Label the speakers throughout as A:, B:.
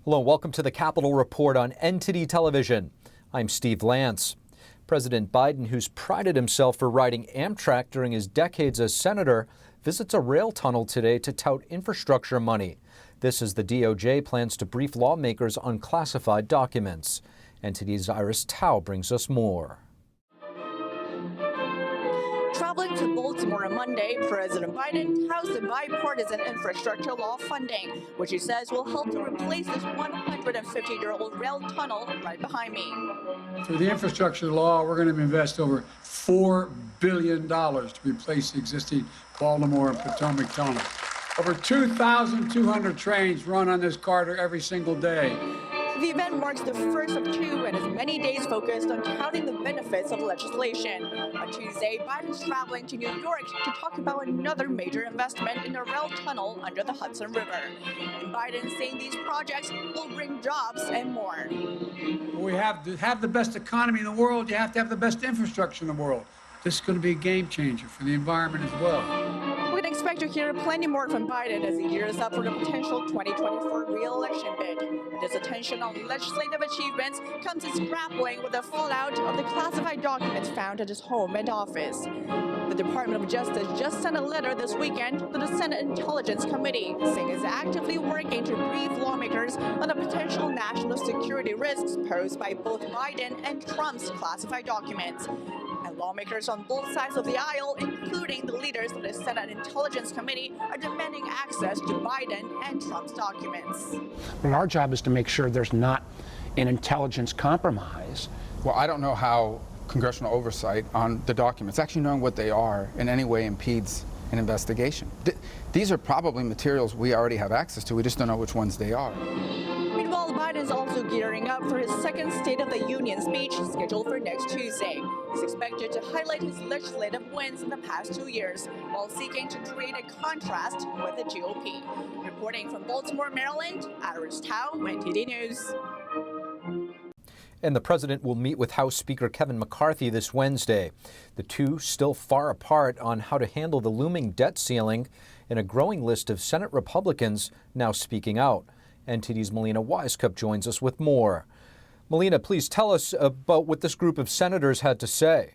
A: Hello, welcome to the Capitol Report on NTD Television. I'm Steve Lance. President Biden, who's prided himself for riding Amtrak during his decades as senator, visits a rail tunnel today to tout infrastructure money. This as the DOJ plans to brief lawmakers on classified documents. NTD's Iris Tao brings us more.
B: Traveling to Baltimore on Monday, President Biden housed the bipartisan infrastructure law funding, which he says will help to replace this 150-year-old rail tunnel right behind me.
C: Through the infrastructure law, we're going to invest over $4 billion to replace the existing Baltimore and Potomac tunnel. Over 2,200 trains run on this corridor every single day.
B: The event marks the first of two and is many days focused on touting the benefits of legislation. On Tuesday, Biden's traveling to New York to talk about another major investment in a rail tunnel under the Hudson River. And Biden saying these projects will bring jobs and more.
C: We have to have the best economy in the world. You have to have the best infrastructure in the world. This is going to be a game changer for the environment as well.
B: We can expect to hear plenty more from Biden as he gears up for the potential 2024 re-election bid. And his attention on legislative achievements comes as grappling with the fallout of the classified documents found at his home and office. The Department of Justice just sent a letter this weekend to the Senate Intelligence Committee, saying it's actively working to brief lawmakers on the potential national security risks posed by both Biden and Trump's classified documents. And lawmakers on both sides of the aisle, including the leaders of the Senate Intelligence Committee, are demanding access to Biden and Trump's documents.
D: Well, our job is to make sure there's not an intelligence compromise.
E: Well, I don't know how congressional oversight on the documents, actually knowing what they are, in any way impedes an investigation. These are probably materials we already have access to. We just don't know which ones they are.
B: Meanwhile, Biden is also gearing up for his second State of the Union speech scheduled for next Tuesday. He's expected to highlight his legislative wins in the past 2 years while seeking to create a contrast with the GOP. Reporting from Baltimore, Maryland, Iris Tao, NTD News.
A: And the president will meet with House Speaker Kevin McCarthy this Wednesday. The two still far apart on how to handle the looming debt ceiling and a growing list of Senate Republicans now speaking out. NTD's Melina Wisecup joins us with more. Melina, please tell us about what this group of senators had to say.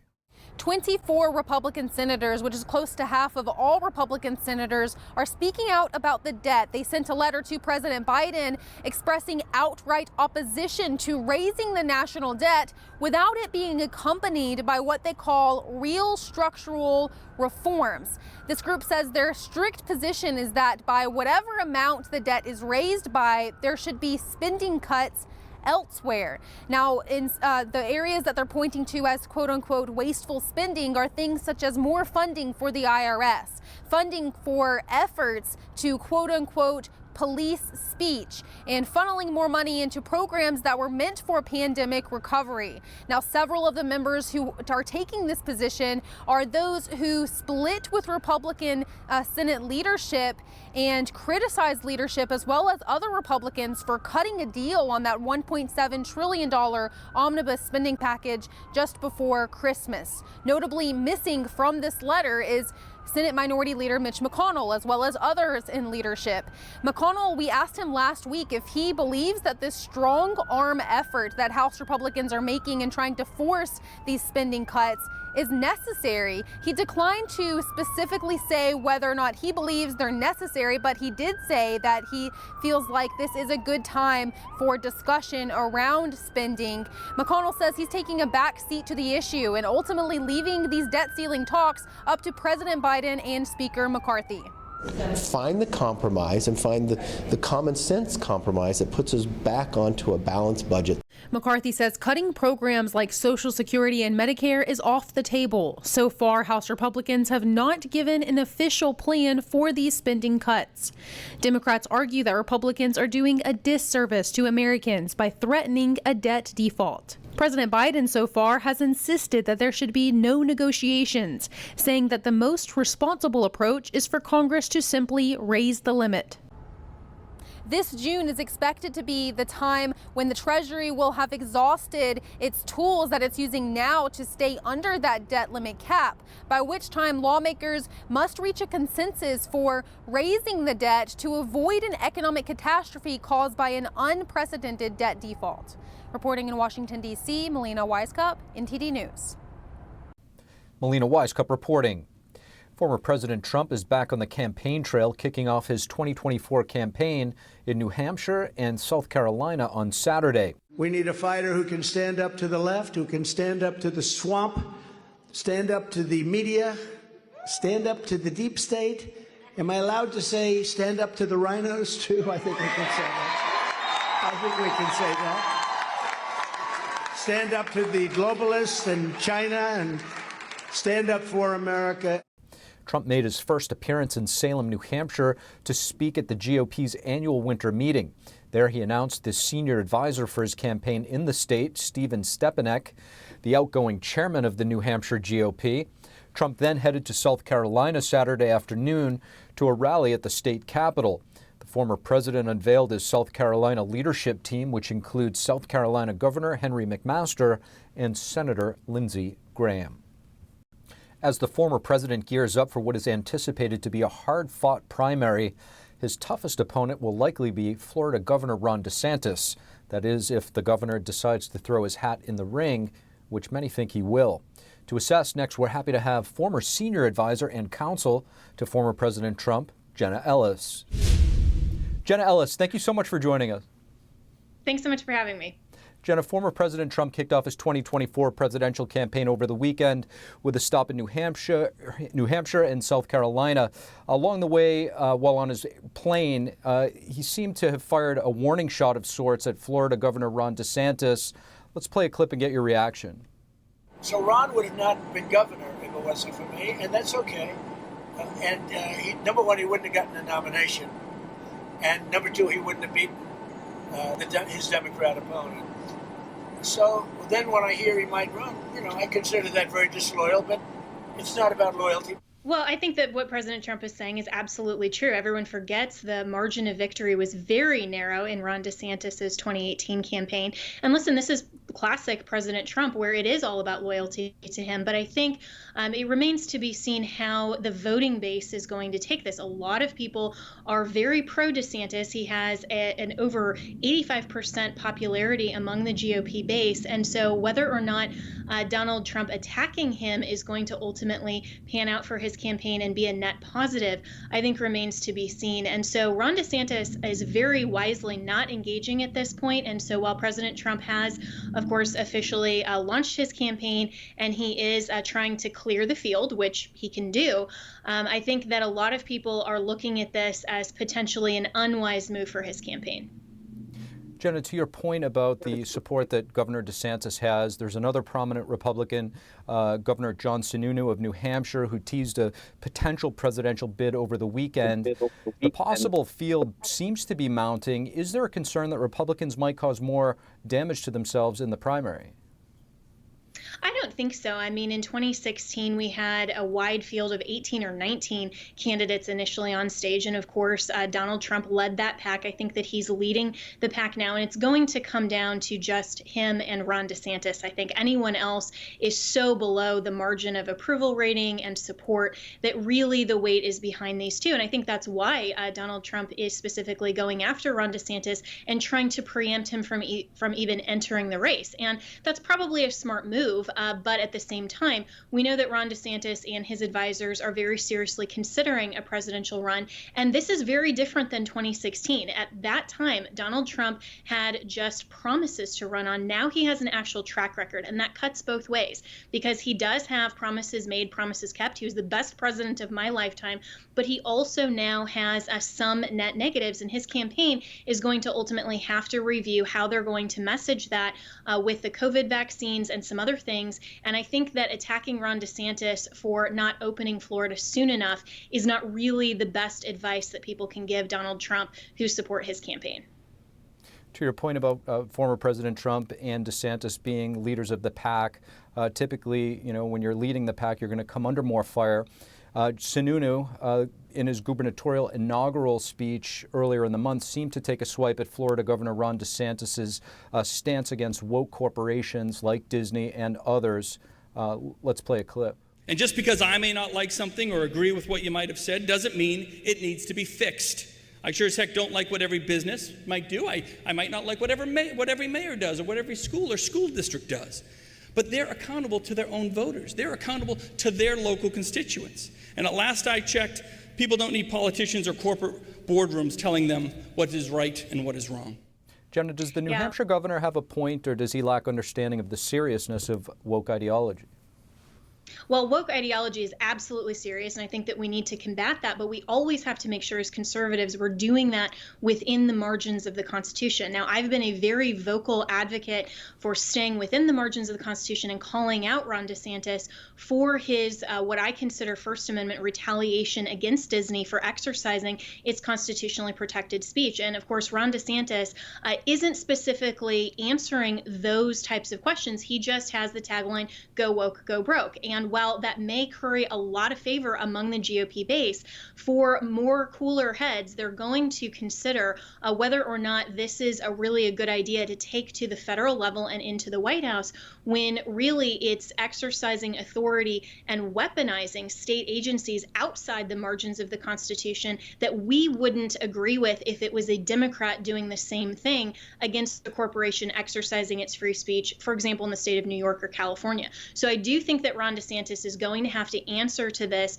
F: 24 Republican senators, which is close to half of all Republican senators, are speaking out about the debt. They sent a letter to President Biden expressing outright opposition to raising the national debt without it being accompanied by what they call real structural reforms. This group says their strict position is that by whatever amount the debt is raised by, there should be spending cuts elsewhere. Now, in the areas that they're pointing to as quote-unquote wasteful spending are things such as more funding for the IRS, funding for efforts to quote-unquote police speech, and funneling more money into programs that were meant for pandemic recovery. Now, several of the members who are taking this position are those who split with Republican Senate leadership and criticized leadership as well as other Republicans for cutting a deal on that $1.7 trillion omnibus spending package just before Christmas. Notably missing from this letter is Senate Minority Leader Mitch McConnell, as well as others in leadership. McConnell, we asked him last week if he believes that this strong arm effort that House Republicans are making in trying to force these spending cuts is necessary. He declined to specifically say whether or not he believes they're necessary, but he did say that he feels like this is a good time for discussion around spending. McConnell says he's taking a back seat to the issue and ultimately leaving these debt ceiling talks up to President Biden and Speaker McCarthy.
G: Find the compromise and find the common sense compromise that puts us back onto a balanced budget.
F: McCarthy says cutting programs like Social Security and Medicare is off the table. So far, House Republicans have not given an official plan for these spending cuts. Democrats argue that Republicans are doing a disservice to Americans by threatening a debt default. President Biden so far has insisted that there should be no negotiations, saying that the most responsible approach is for Congress to simply raise the limit. This June is expected to be the time when the Treasury will have exhausted its tools that it's using now to stay under that debt limit cap, by which time lawmakers must reach a consensus for raising the debt to avoid an economic catastrophe caused by an unprecedented debt default. Reporting in Washington, D.C., Melina Weiskup, NTD News.
A: Melina Weiskup reporting. Former President Trump is back on the campaign trail, kicking off his 2024 campaign in New Hampshire and South Carolina on Saturday.
H: We need a fighter who can stand up to the left, who can stand up to the swamp, stand up to the media, stand up to the deep state. Am I allowed to say stand up to the rhinos, too? I think we can say that. I think we can say that. Stand up to the globalists and China and stand up for America.
A: Trump made his first appearance in Salem, New Hampshire, to speak at the GOP's annual winter meeting. There he announced the senior advisor for his campaign in the state, Stephen Stepanek, the outgoing chairman of the New Hampshire GOP. Trump then headed to South Carolina Saturday afternoon to a rally at the state capitol. The former president unveiled his South Carolina leadership team, which includes South Carolina Governor Henry McMaster and Senator Lindsey Graham. As the former president gears up for what is anticipated to be a hard-fought primary, his toughest opponent will likely be Florida Governor Ron DeSantis. That is, if the governor decides to throw his hat in the ring, which many think he will. To assess next, we're happy to have former senior advisor and counsel to former President Trump, Jenna Ellis. Jenna Ellis, thank you so much for joining us.
I: Thanks so much for having me.
A: Jenna, former President Trump kicked off his 2024 presidential campaign over the weekend with a stop in New Hampshire and South Carolina. Along the way, while on his plane, he seemed to have fired a warning shot of sorts at Florida Governor Ron DeSantis. Let's play a clip and get your reaction.
J: So Ron would have not been governor if it wasn't for me, and that's okay. Number one, he wouldn't have gotten a nomination. And number two, he wouldn't have beaten his Democrat opponent. So then when I hear he might run, I consider that very disloyal, but it's not about loyalty.
I: Well, I think that what President Trump is saying is absolutely true. Everyone forgets the margin of victory was very narrow in Ron DeSantis' 2018 campaign. And listen, this is classic President Trump, where it is all about loyalty to him. But I think it remains to be seen how the voting base is going to take this. A lot of people are very pro DeSantis. He has an over 85% popularity among the GOP base. And so whether or not Donald Trump attacking him is going to ultimately pan out for his campaign and be a net positive, I think remains to be seen. And so Ron DeSantis is very wisely not engaging at this point. And so while President Trump has, of course, officially launched his campaign and he is trying to clear the field, which he can do, I think that a lot of people are looking at this as potentially an unwise move for his campaign.
A: Jenna, to your point about the support that Governor DeSantis has, there's another prominent Republican, Governor John Sununu of New Hampshire, who teased a potential presidential bid over the weekend. The possible field seems to be mounting. Is there a concern that Republicans might cause more damage to themselves in the primary?
I: I don't think so. I mean, in 2016, we had a wide field of 18 or 19 candidates initially on stage. And of course, Donald Trump led that pack. I think that he's leading the pack now. And it's going to come down to just him and Ron DeSantis. I think anyone else is so below the margin of approval rating and support that really the weight is behind these two. And I think that's why Donald Trump is specifically going after Ron DeSantis and trying to preempt him from even entering the race. And that's probably a smart move. But at the same time, we know that Ron DeSantis and his advisors are very seriously considering a presidential run. And this is very different than 2016. At that time, Donald Trump had just promises to run on. Now he has an actual track record, and that cuts both ways because he does have promises made, promises kept. He was the best president of my lifetime, but he also now has some net negatives, and his campaign is going to ultimately have to review how they're going to message that with the COVID vaccines and some other things. And I think that attacking Ron DeSantis for not opening Florida soon enough is not really the best advice that people can give Donald Trump who support his campaign.
A: To your point about former President Trump and DeSantis being leaders of the pack, typically, when you're leading the pack, you're going to come under more fire. Sununu, in his gubernatorial inaugural speech earlier in the month, seemed to take a swipe at Florida Governor Ron DeSantis' stance against woke corporations like Disney and others. Let's play a clip.
K: And just because I may not like something or agree with what you might have said doesn't mean it needs to be fixed. I sure as heck don't like what every business might do. I might not like what every mayor does or what every school or school district does. But they're accountable to their own voters. They're accountable to their local constituents. And at last I checked, people don't need politicians or corporate boardrooms telling them what is right and what is wrong.
A: Jenna, does the New Hampshire governor have a point, or does he lack understanding of the seriousness of woke ideology?
I: Well, woke ideology is absolutely serious, and I think that we need to combat that, but we always have to make sure as conservatives we're doing that within the margins of the Constitution. Now, I've been a very vocal advocate for staying within the margins of the Constitution and calling out Ron DeSantis for his what I consider First Amendment retaliation against Disney for exercising its constitutionally protected speech. And of course, Ron DeSantis isn't specifically answering those types of questions. He just has the tagline, "Go woke, go broke." And while that may curry a lot of favor among the GOP base, for more cooler heads, they're going to consider whether or not this is really a good idea to take to the federal level and into the White House, when really it's exercising authority and weaponizing state agencies outside the margins of the Constitution that we wouldn't agree with if it was a Democrat doing the same thing against a corporation exercising its free speech, for example, in the state of New York or California. So I do think that Ron DeSantis is going to have to answer to this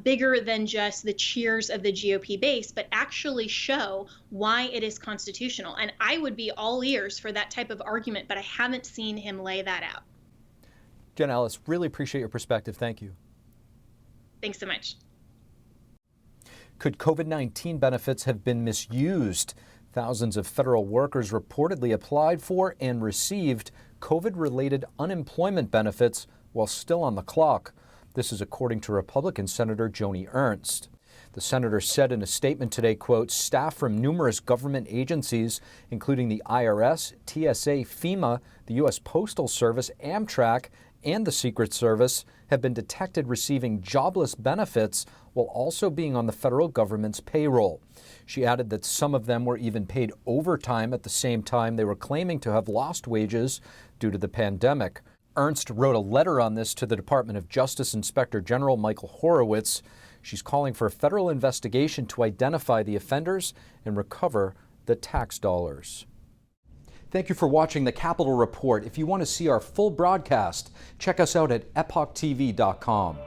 I: bigger than just the cheers of the GOP base, but actually show why it is constitutional. And I would be all ears for that type of argument, but I haven't seen him lay that out.
A: Jenna Ellis, really appreciate your perspective. Thank you.
I: Thanks so much.
A: Could COVID-19 benefits have been misused? Thousands of federal workers reportedly applied for and received COVID-related unemployment benefits while still on the clock. This is according to Republican Senator Joni Ernst. The senator said in a statement today, quote, "Staff from numerous government agencies, including the IRS, TSA, FEMA, the U.S. Postal Service, Amtrak, and the Secret Service, have been detected receiving jobless benefits while also being on the federal government's payroll." She added that some of them were even paid overtime at the same time they were claiming to have lost wages due to the pandemic. Ernst wrote a letter on this to the Department of Justice Inspector General Michael Horowitz. She's calling for a federal investigation to identify the offenders and recover the tax dollars. Thank you for watching the Capitol Report. If you want to see our full broadcast, check us out at epochtv.com.